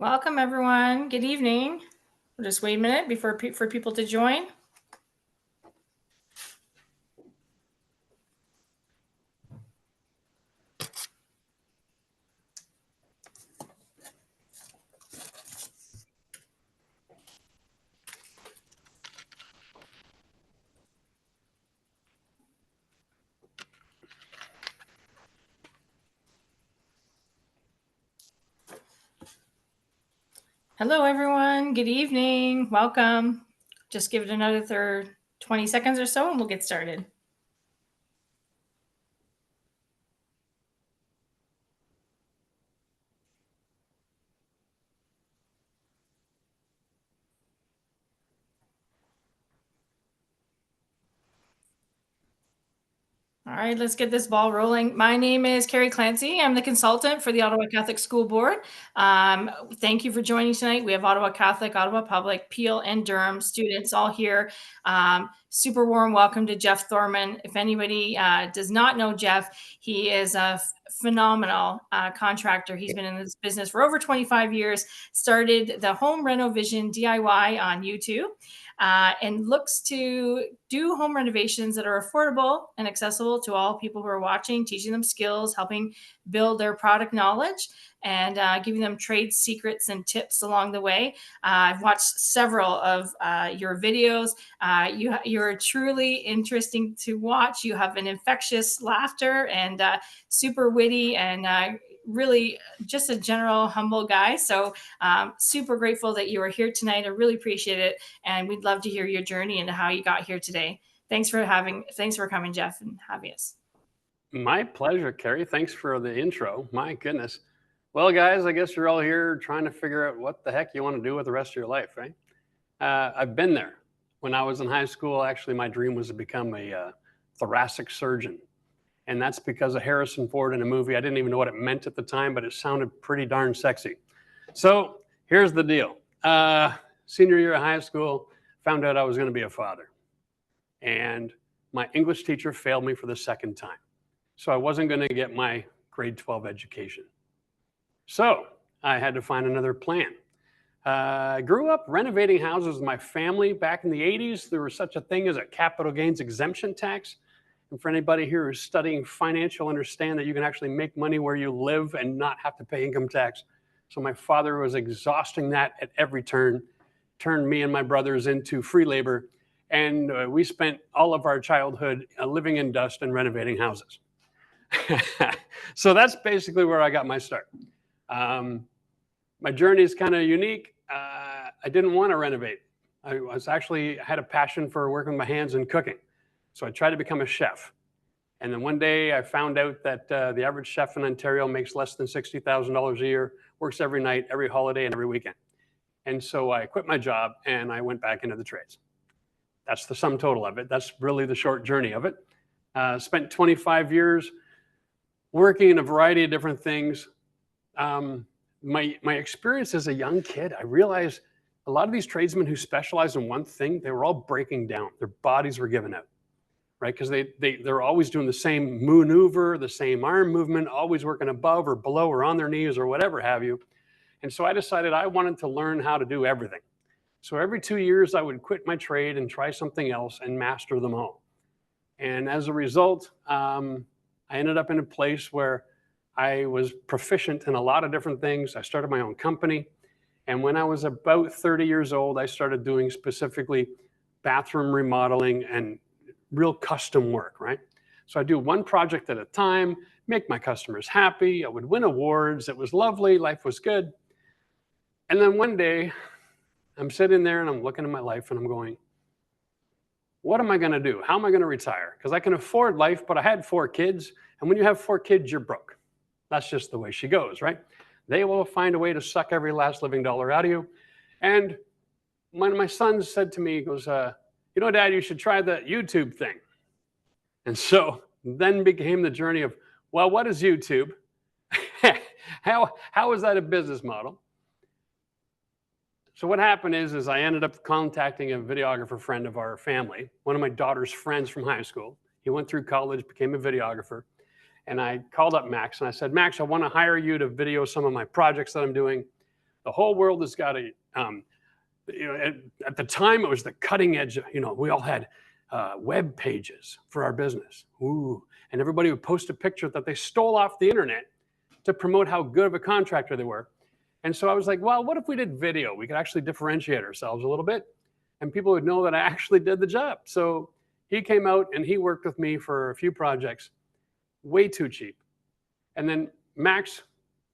Welcome, everyone. Good evening. We'll just wait a minute for people to join. Hello, everyone. Good evening. Welcome. Just give it another 20 seconds or so and we'll get started. All right, let's get this ball rolling. My name is Carrie Clancy. I'm the consultant for the Ottawa Catholic School Board. Thank you for joining tonight. We have Ottawa Catholic, Ottawa Public, Peel, and Durham students all here. Super warm welcome to Jeff Thorman. If anybody does not know Jeff, he is a phenomenal contractor. He's been in this business for over 25 years, started the Home Renovision DIY on YouTube. And looks to do home renovations that are affordable and accessible to all people who are watching, teaching them skills, helping build their product knowledge, and giving them trade secrets and tips along the way. I've watched several of your videos. You're truly interesting to watch. You have an infectious laughter and super witty and really just a general humble guy. So super grateful that you are here tonight. I really appreciate it. And we'd love to hear your journey and how you got here today. Thanks for coming, Jeff, and having us. My pleasure, Carrie. Thanks for the intro. My goodness. Well, guys, I guess you're all here trying to figure out what the heck you want to do with the rest of your life, right? I've been there. When I was in high school, actually, my dream was to become a thoracic surgeon. And that's because of Harrison Ford in a movie. I didn't even know what it meant at the time, but it sounded pretty darn sexy. So here's the deal. Senior year of high school, found out I was going to be a father. And my English teacher failed me for the second time. So I wasn't going to get my grade 12 education. So I had to find another plan. I grew up renovating houses with my family back in the 80s. There was such a thing as a capital gains exemption tax. And for anybody here who's studying financial, understand that you can actually make money where you live and not have to pay income tax. So my father was exhausting that at every turn, turned me and my brothers into free labor. And we spent all of our childhood living in dust and renovating houses. So that's basically where I got my start. My journey is kind of unique. I didn't want to renovate. I had a passion for working with my hands and cooking. So I tried to become a chef. And then one day I found out that the average chef in Ontario makes less than $60,000 a year, works every night, every holiday, and every weekend. And so I quit my job and I went back into the trades. That's the sum total of it. That's really the short journey of it. Spent 25 years working in a variety of different things. My experience as a young kid, I realized a lot of these tradesmen who specialized in one thing, they were all breaking down. Their bodies were giving out, right? Because they're always doing the same maneuver, the same arm movement, always working above or below or on their knees or whatever have you. And so I decided I wanted to learn how to do everything. So every 2 years, I would quit my trade and try something else and master them all. And as a result, I ended up in a place where I was proficient in a lot of different things. I started my own company. And when I was about 30 years old, I started doing specifically bathroom remodeling and real custom work, right? So I do one project at a time, make my customers happy. I would win awards. It was lovely. Life was good. And then one day, I'm sitting there and I'm looking at my life and I'm going, what am I going to do? How am I going to retire? Because I can afford life, but I had 4 kids. And when you have 4 kids, you're broke. That's just the way she goes, right? They will find a way to suck every last living dollar out of you. And one of my sons said to me, he goes, you know, Dad, you should try the YouTube thing. And so then became the journey of, well, what is YouTube? How is that a business model? So what happened is I ended up contacting a videographer friend of our family, one of my daughter's friends from high school. He went through college, became a videographer. And I called up Max and I said, Max, I want to hire you to video some of my projects that I'm doing. The whole world has got a, at the time it was the cutting edge. We all had web pages for our business. Ooh, and everybody would post a picture that they stole off the internet to promote how good of a contractor they were. And so I was like, well, what if we did video? We could actually differentiate ourselves a little bit, and people would know that I actually did the job. So he came out and he worked with me for a few projects, way too cheap. And then Max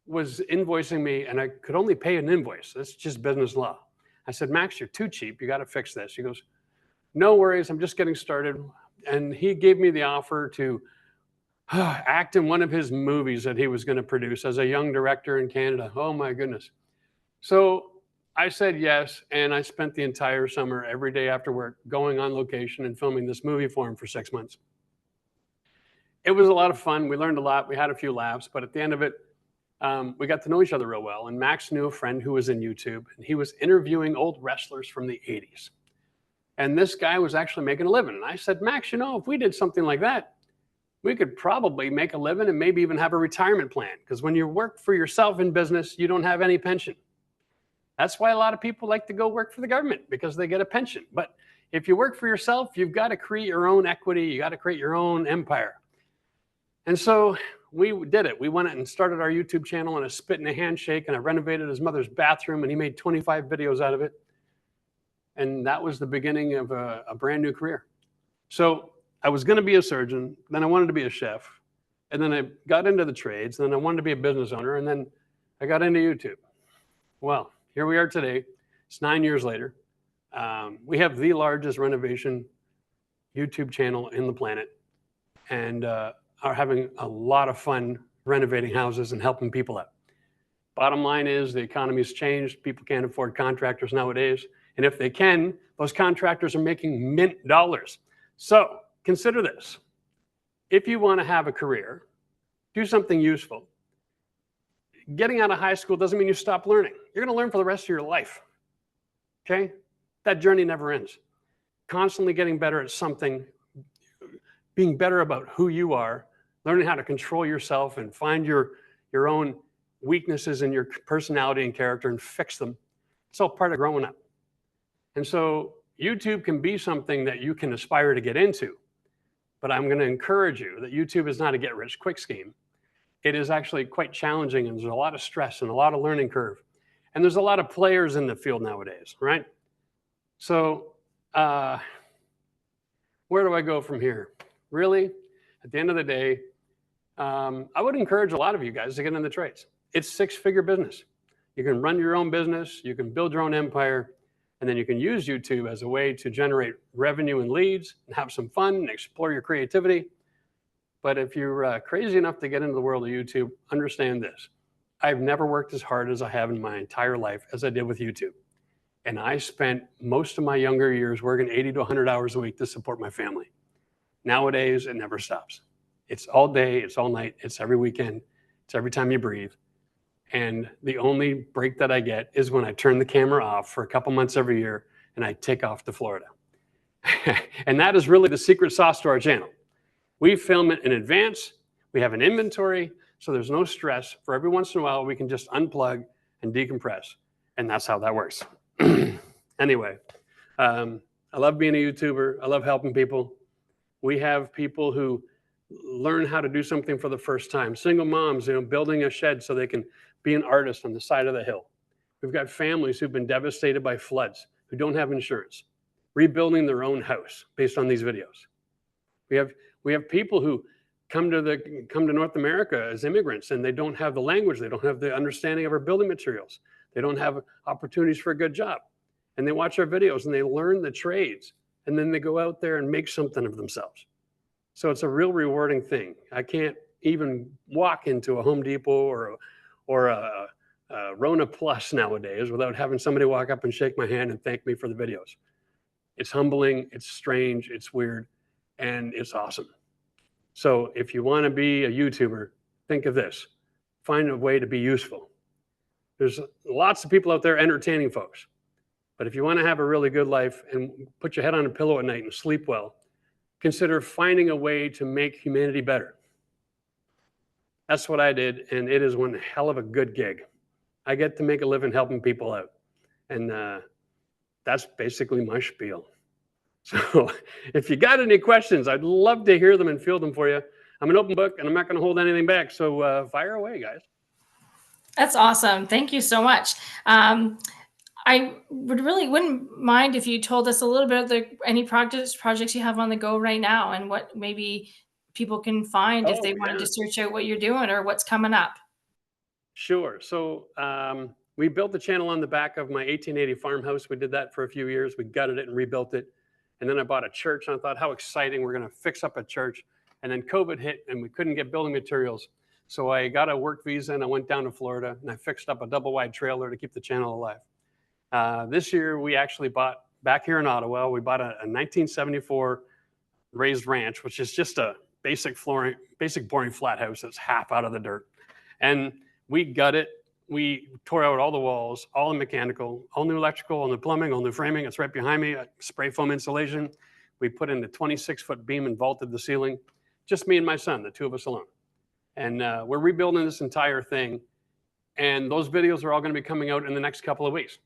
was invoicing me, and I could only pay an invoice. That's just business law. I said, Max, you're too cheap. You got to fix this. He goes, no worries. I'm just getting started. And he gave me the offer to act in one of his movies that he was going to produce as a young director in Canada. Oh my goodness. So I said yes, and I spent the entire summer, every day after work, going on location and filming this movie for him for 6 months. It was a lot of fun. We learned a lot. We had a few laughs, but at the end of it, we got to know each other real well. And Max knew a friend who was in YouTube, and he was interviewing old wrestlers from the 80s. And this guy was actually making a living. And I said, Max, if we did something like that, we could probably make a living and maybe even have a retirement plan. Because when you work for yourself in business, you don't have any pension. That's why a lot of people like to go work for the government, because they get a pension. But if you work for yourself, you've got to create your own equity. You got to create your own empire. And so we did it. We went and started our YouTube channel in a spit and a handshake, and I renovated his mother's bathroom, and he made 25 videos out of it. And that was the beginning of a brand new career. So I was going to be a surgeon, then I wanted to be a chef, and then I got into the trades, and then I wanted to be a business owner, and then I got into YouTube. Well, here we are today. It's 9 years later. We have the largest renovation YouTube channel in the planet, and are having a lot of fun renovating houses and helping people out. Bottom line is the economy's changed. People can't afford contractors nowadays. And if they can, those contractors are making mint dollars. So consider this. If you want to have a career, do something useful. Getting out of high school doesn't mean you stop learning. You're going to learn for the rest of your life. Okay? That journey never ends. Constantly getting better at something, being better about who you are, learning how to control yourself and find your own weaknesses in your personality and character and fix them. It's all part of growing up. And so YouTube can be something that you can aspire to get into, but I'm going to encourage you that YouTube is not a get-rich-quick scheme. It is actually quite challenging, and there's a lot of stress and a lot of learning curve. And there's a lot of players in the field nowadays, right? So where do I go from here? Really, at the end of the day, I would encourage a lot of you guys to get in the trades. It's six-figure business. You can run your own business, you can build your own empire, and then you can use YouTube as a way to generate revenue and leads and have some fun and explore your creativity. But if you're crazy enough to get into the world of YouTube, understand this. I've never worked as hard as I have in my entire life as I did with YouTube. And I spent most of my younger years working 80 to 100 hours a week to support my family. Nowadays, it never stops. It's all day, it's all night, it's every weekend, it's every time you breathe. And the only break that I get is when I turn the camera off for a couple months every year and I take off to Florida. And that is really the secret sauce to our channel. We film it in advance. We have an inventory, so there's no stress. For every once in a while, we can just unplug and decompress. And that's how that works. Anyway, I love being a YouTuber. I love helping people. We have people who learn how to do something for the first time. Single moms, building a shed so they can be an artist on the side of the hill. We've got families who've been devastated by floods, who don't have insurance, rebuilding their own house based on these videos. We have people who come to North America as immigrants, and they don't have the language, they don't have the understanding of our building materials, they don't have opportunities for a good job. And they watch our videos and they learn the trades, and then they go out there and make something of themselves. So it's a real rewarding thing. I can't even walk into a Home Depot or a Rona Plus nowadays without having somebody walk up and shake my hand and thank me for the videos. It's humbling, it's strange, it's weird, and it's awesome. So if you want to be a YouTuber, think of this. Find a way to be useful. There's lots of people out there entertaining folks. But if you want to have a really good life and put your head on a pillow at night and sleep well, consider finding a way to make humanity better. That's what I did, and it is one hell of a good gig. I get to make a living helping people out. And that's basically my spiel. So if you got any questions, I'd love to hear them and field them for you. I'm an open book and I'm not going to hold anything back. So fire away, guys. That's awesome. Thank you so much. I wouldn't mind if you told us a little bit of any projects you have on the go right now and what maybe people can find if Oh, they wanted yeah. to search out what you're doing or what's coming up. Sure. So we built the channel on the back of my 1880 farmhouse. We did that for a few years. We gutted it and rebuilt it. And then I bought a church and I thought, how exciting. We're going to fix up a church. And then COVID hit and we couldn't get building materials. So I got a work visa and I went down to Florida and I fixed up a double wide trailer to keep the channel alive. This year, we actually bought, back here in Ottawa, we bought a 1974 raised ranch, which is just a basic boring flat house that's half out of the dirt. And we gut it. We tore out all the walls, all the mechanical, all new electrical, all new plumbing, all new framing. It's right behind me, spray foam insulation. We put in a 26-foot beam and vaulted the ceiling. Just me and my son, the two of us alone. And we're rebuilding this entire thing. And those videos are all going to be coming out in the next couple of weeks.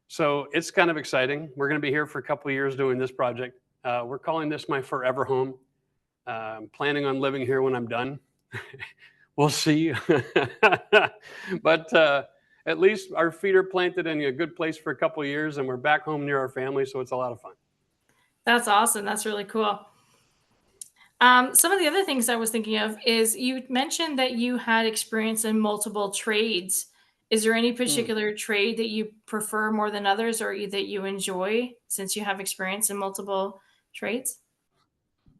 So it's kind of exciting. We're going to be here for a couple of years doing this project. We're calling this my forever home. I'm planning on living here when I'm done. We'll see. But at least our feet are planted in a good place for a couple of years and we're back home near our family. So it's a lot of fun. That's awesome. That's really cool. Some of the other things I was thinking of is you mentioned that you had experience in multiple trades. Is there any particular trade that you prefer more than others or that you enjoy since you have experience in multiple trades?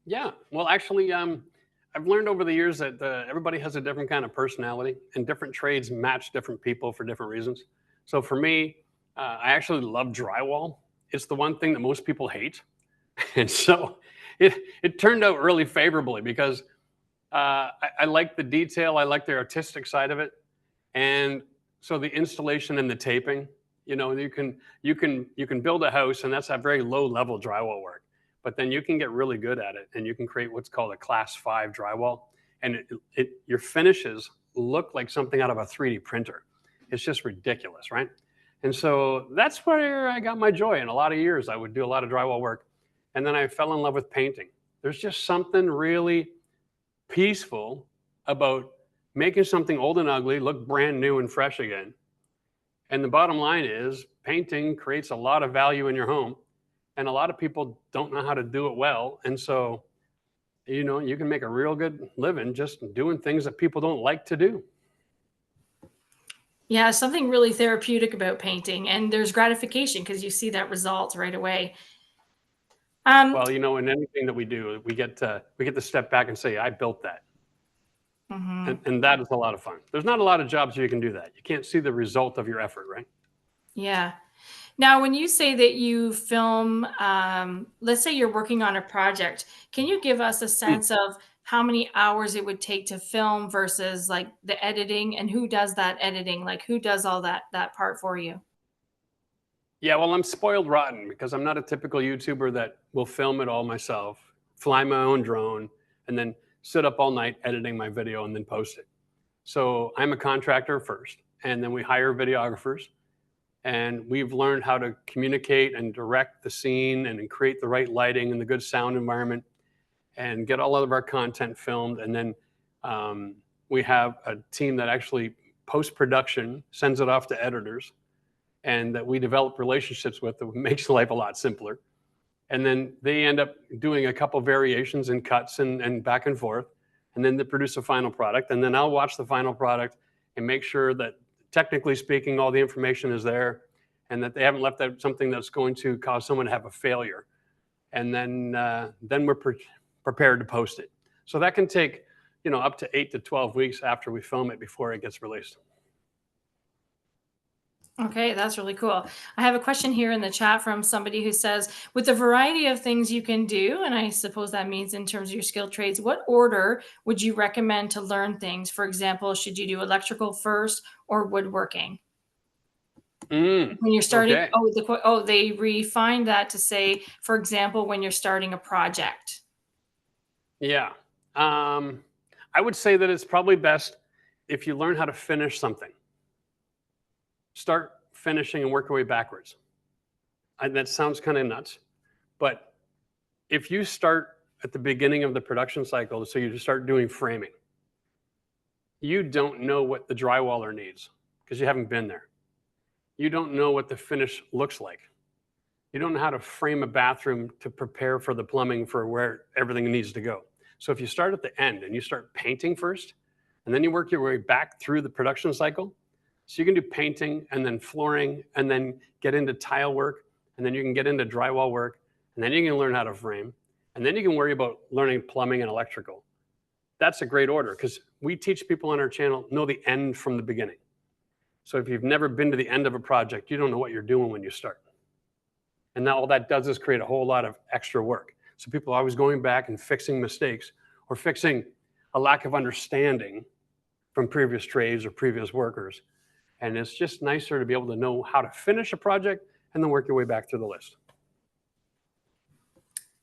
Yeah. Well, actually, I've learned over the years that everybody has a different kind of personality and different trades match different people for different reasons. So for me, I actually love drywall. It's the one thing that most people hate. And so it turned out really favorably because I like the detail. I like the artistic side of it. And so the installation and the taping, you can build a house and that's a very low level drywall work. But then you can get really good at it and you can create what's called a class 5 drywall. And your finishes look like something out of a 3D printer. It's just ridiculous, right? And so that's where I got my joy. In a lot of years, I would do a lot of drywall work. And then I fell in love with painting. There's just something really peaceful about making something old and ugly look brand new and fresh again. And the bottom line is painting creates a lot of value in your home. And a lot of people don't know how to do it well. And so, you can make a real good living just doing things that people don't like to do. Yeah, something really therapeutic about painting, and there's gratification because you see that result right away. Well, in anything that we do, we get to step back and say, I built that. And that is a lot of fun. There's not a lot of jobs you can do that. You can't see the result of your effort, right? Yeah. Now, when you say that you film, let's say you're working on a project, can you give us a sense of how many hours it would take to film versus like the editing and who does that editing? Like who does all that part for you? Yeah, well, I'm spoiled rotten because I'm not a typical YouTuber that will film it all myself, fly my own drone, and then sit up all night editing my video and then post it. So I'm a contractor first, and then we hire videographers. And we've learned how to communicate and direct the scene and create the right lighting and the good sound environment and get all of our content filmed. And then we have a team that actually post-production sends it off to editors and that we develop relationships with that makes life a lot simpler. And then they end up doing a couple variations and cuts and back and forth. And then they produce a final product. And then I'll watch the final product and make sure that technically speaking, all the information is there and that they haven't left out something that's going to cause someone to have a failure. And then we're prepared to post it. So that can take, up to 8 to 12 weeks after we film it before it gets released. Okay, that's really cool. I have a question here in the chat from somebody who says, with the variety of things you can do, and I suppose that means in terms of your skilled trades, what order would you recommend to learn things? For example, should you do electrical first or woodworking? When you're starting, Okay. they refined that to say, for example, when you're starting a project. Yeah. I would say that it's probably best if you learn how to finish something. start finishing and work your way backwards. That sounds kind of nuts, but if you start at the beginning of the production cycle, so you just start doing framing, you don't know what the drywaller needs because you haven't been there. You don't know what the finish looks like. You don't know how to frame a bathroom to prepare for the plumbing for where everything needs to go. So if you start at the end and you start painting first, and then you work your way back through the production cycle, so you can do painting and then flooring and then get into tile work, and then you can get into drywall work, and then you can learn how to frame, and then you can worry about learning plumbing and electrical. That's a great order because we teach people on our channel know the end from the beginning. So if you've never been to the end of a project, you don't know what you're doing when you start. And now all that does is create a whole lot of extra work. So people are always going back and fixing mistakes or fixing a lack of understanding from previous trades or previous workers. And it's just nicer to be able to know how to finish a project and then work your way back through the list.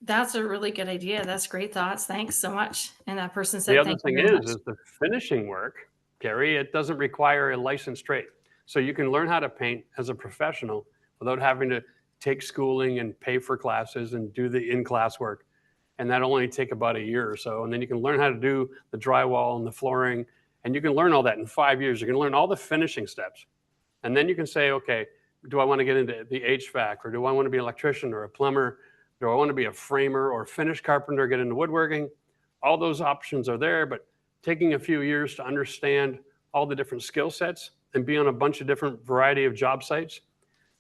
That's a really good idea. That's great thoughts. Thanks so much. And that person The said, other thank you thing very much. is the finishing work, Gary, it doesn't require a licensed trade. So you can learn how to paint as a professional without having to take schooling and pay for classes and do the in-class work. And that'll only take about a year or so. And then you can learn how to do the drywall and the flooring. And you can learn all that in 5 years. You can learn all the finishing steps. And then you can say, okay, do I want to get into the HVAC, or do I want to be an electrician or a plumber? Do I want to be a framer or a finish carpenter, get into woodworking? All those options are there, but taking a few years to understand all the different skill sets and be on a bunch of different variety of job sites,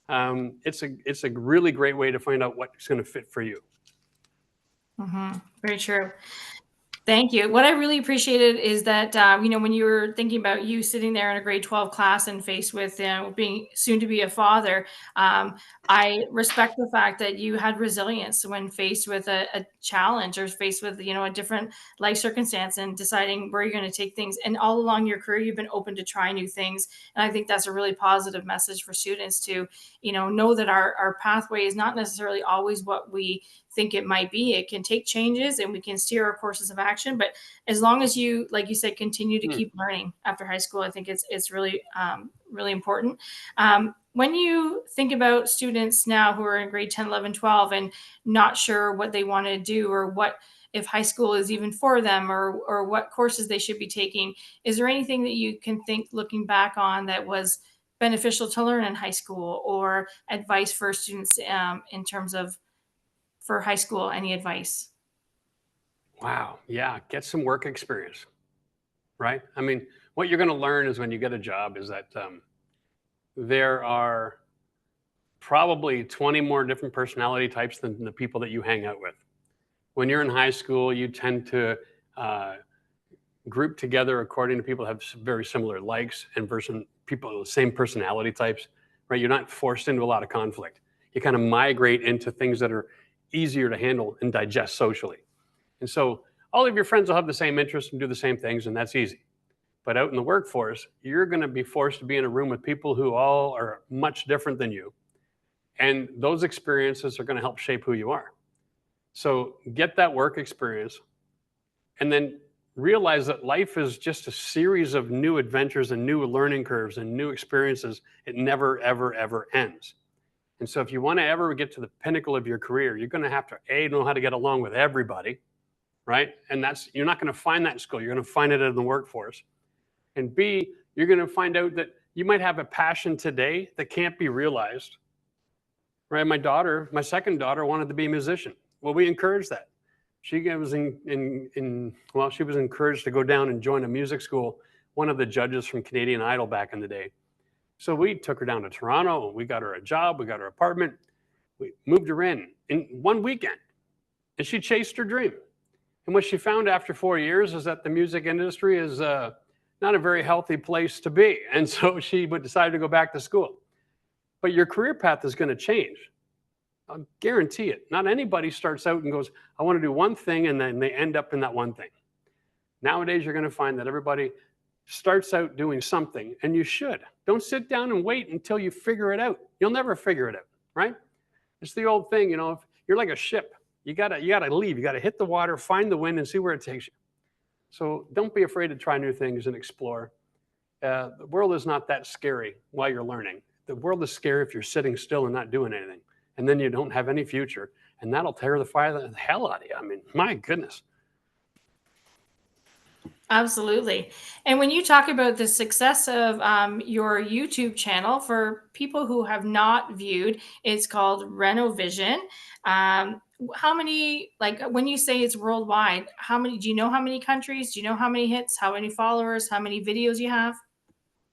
it's a really great way to find out what's going to fit for you. Very true. Thank you. What I really appreciated is that, when you were thinking about you sitting there in a grade 12 class and faced with, being soon to be a father, I respect the fact that you had resilience when faced with a challenge or faced with, a different life circumstance and deciding where you're going to take things. And all along your career, you've been open to try new things. And I think that's a really positive message for students to, know that our pathway is not necessarily always what we think it might be. It can take changes and we can steer our courses of action. But as long as you, like you said, continue to keep learning after high school, I think it's really, really important. When you think about students now who are in grade 10, 11, 12, and not sure what they want to do or what, if high school is even for them, or what courses they should be taking, is there anything that you can think looking back on that was beneficial to learn in high school, or advice for students in terms of for high school, any advice? Wow. Yeah. Get some work experience, right? I mean, what you're going to learn is when you get a job is that there are probably 20 more different personality types than the people that you hang out with. When you're in high school, you tend to group together according to people who have very similar likes and people with the same personality types, right? You're not forced into a lot of conflict. You kind of migrate into things that are easier to handle and digest socially. And so all of your friends will have the same interests and do the same things, and that's easy. But out in the workforce, you're going to be forced to be in a room with people who all are much different than you. And those experiences are going to help shape who you are. So get that work experience, and then realize that life is just a series of new adventures and new learning curves and new experiences. It never, ever, ever ends. And so if you want to ever get to the pinnacle of your career, you're going to have to, A, know how to get along with everybody, right? And you're not going to find that in school. You're going to find it in the workforce. And B, you're going to find out that you might have a passion today that can't be realized, right? My second daughter wanted to be a musician. Well, we encouraged that. She was she was encouraged to go down and join a music school, one of the judges from Canadian Idol back in the day. So we took her down to Toronto, we got her a job, we got her apartment, we moved her in one weekend, and she chased her dream. And what she found after 4 years is that the music industry is not a very healthy place to be. And so she decided to go back to school. But your career path is going to change. I'll guarantee it. Not anybody starts out and goes, I want to do one thing, and then they end up in that one thing. Nowadays, you're going to find that everybody starts out doing something, and you should. Don't sit down and wait until you figure it out. You'll never figure it out, right? It's the old thing, if you're like a ship, you gotta leave. You gotta hit the water, find the wind, and see where it takes you. So don't be afraid to try new things and explore. the world is not that scary while you're learning. The world is scary if you're sitting still and not doing anything, and then you don't have any future, and that'll tear the hell out of you. I mean, my goodness. Absolutely. And when you talk about the success of your YouTube channel, for people who have not viewed, it's called Renovision. How many, like when you say it's worldwide, how many, do you know how many countries? Do you know how many hits, how many followers, how many videos you have?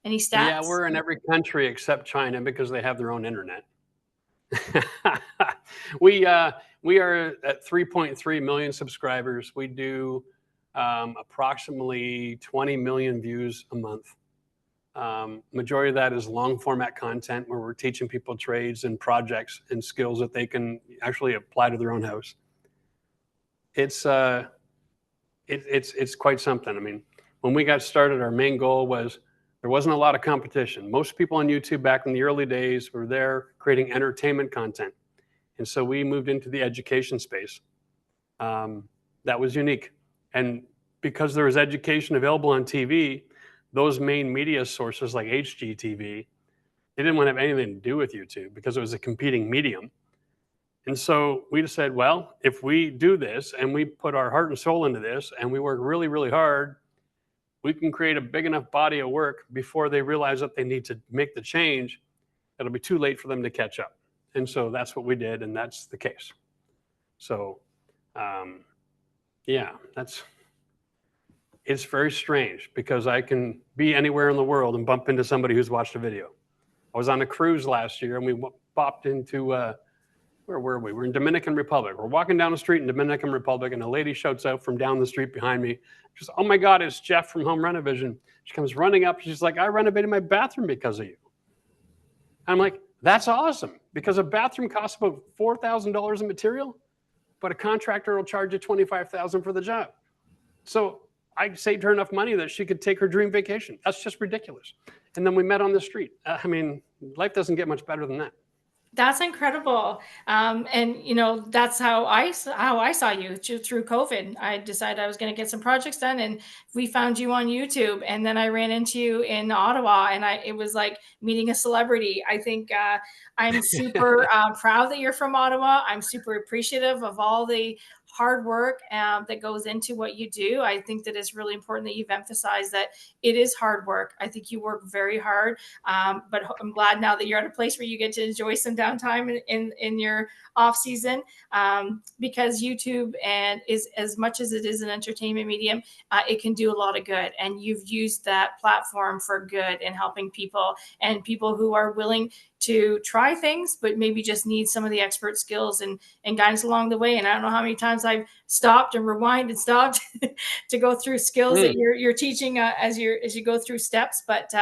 Any Yeah, stats? we're in every country except China because they have their own internet. we we are at 3.3 million subscribers. We do approximately 20 million views a month. Majority of that is long format content where we're teaching people trades and projects and skills that they can actually apply to their own house. It's quite something. I mean, when we got started, our main goal was there wasn't a lot of competition. Most people on YouTube back in the early days were there creating entertainment content. And so we moved into the education space. That was unique. And because there was education available on TV, those main media sources like HGTV, they didn't want to have anything to do with YouTube because it was a competing medium. And so we just said, well, if we do this and we put our heart and soul into this and we work really, really hard, we can create a big enough body of work before they realize that they need to make the change. It'll be too late for them to catch up. And so that's what we did, and that's the case. So, yeah, it's very strange because I can be anywhere in the world and bump into somebody who's watched a video. I was on a cruise last year and we popped into, where were we? We're in Dominican Republic. We're walking down the street in Dominican Republic and a lady shouts out from down the street behind me. She says, "Oh my God, it's Jeff from Home Renovision." She comes running up. She's like, "I renovated my bathroom because of you." I'm like, that's awesome, because a bathroom costs about $4,000 in material, but a contractor will charge you $25,000 for the job. So I saved her enough money that she could take her dream vacation. That's just ridiculous. And then we met on the street. I mean, life doesn't get much better than that. That's incredible. And you know, that's how I saw you through COVID. I decided I was going to get some projects done, and we found you on YouTube. And then I ran into you in Ottawa, and it was like meeting a celebrity. I think I'm super proud that you're from Ottawa. I'm super appreciative of all the hard work that goes into what you do. I think that it's really important that you've emphasized that it is hard work. I think you work very hard, but I'm glad now that you're at a place where you get to enjoy some downtime in your off season, because YouTube and is, as much as it is an entertainment medium, it can do a lot of good. And you've used that platform for good in helping people, and people who are willing to try things, but maybe just need some of the expert skills and guidance along the way. And I don't know how many times I've stopped and rewind and stopped to go through skills that you're teaching as you go through steps. But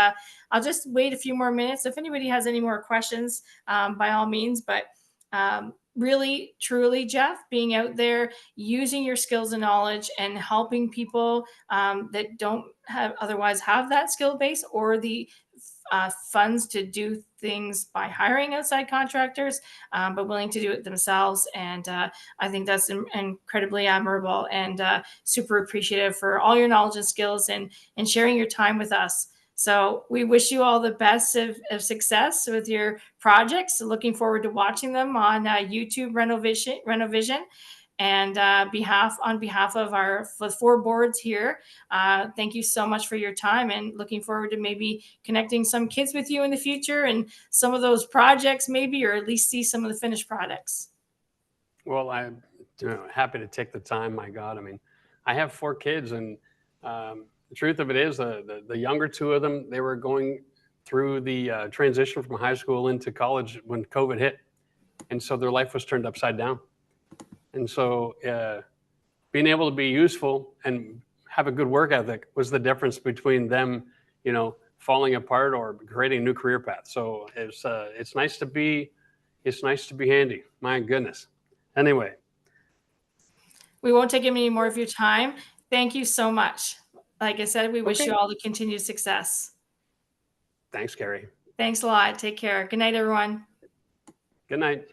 I'll just wait a few more minutes. If anybody has any more questions, by all means. But really, truly, Jeff, being out there, using your skills and knowledge and helping people that don't otherwise have that skill base or the funds to do things by hiring outside contractors, but willing to do it themselves. And I think that's incredibly admirable, and super appreciative for all your knowledge and skills and sharing your time with us. So we wish you all the best of success with your projects. Looking forward to watching them on YouTube Renovision. And on behalf of our 4 boards here, thank you so much for your time, and looking forward to maybe connecting some kids with you in the future and some of those projects maybe, or at least see some of the finished products. Well, I'm happy to take the time. My God, I mean, I have 4 kids, and the truth of it is the younger 2 of them, they were going through the transition from high school into college when COVID hit. And so their life was turned upside down. And so being able to be useful and have a good work ethic was the difference between them, falling apart or creating a new career path. So it's nice to be handy. My goodness. Anyway. We won't take any more of your time. Thank you so much. Like I said, we wish you all the continued success. Thanks, Carrie. Thanks a lot. Take care. Good night, everyone. Good night.